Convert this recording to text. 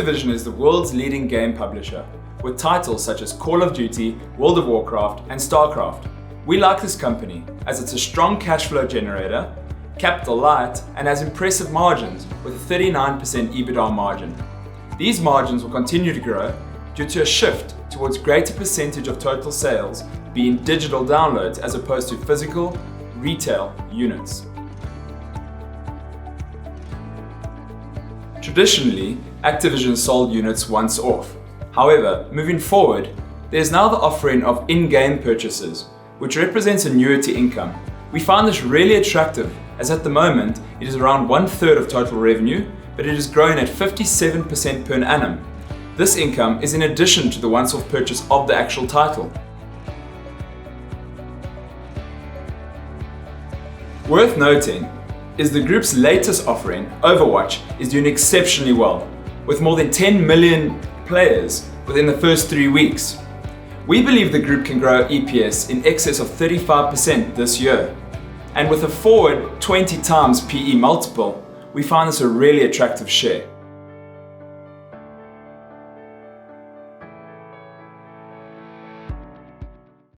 Activision is the world's leading game publisher, with titles such as Call of Duty, World of Warcraft, and StarCraft. We like this company as it's a strong cash flow generator, capital light, and has impressive margins with a 39% EBITDA margin. These margins will continue to grow due to a shift towards greater percentage of total sales being digital downloads as opposed to physical retail units. Traditionally, Activision sold units once off. However, moving forward, there is now the offering of in-game purchases, which represents annuity income. We find this really attractive as at the moment it is around 1/3 of total revenue, but it is growing at 57% per annum. This income is in addition to the once-off purchase of the actual title. Worth noting is the group's latest offering, Overwatch, is doing exceptionally well, with more than 10 million players within the first 3 weeks. We believe the group can grow EPS in excess of 35% this year. And with a forward 20 times PE multiple, we find this a really attractive share.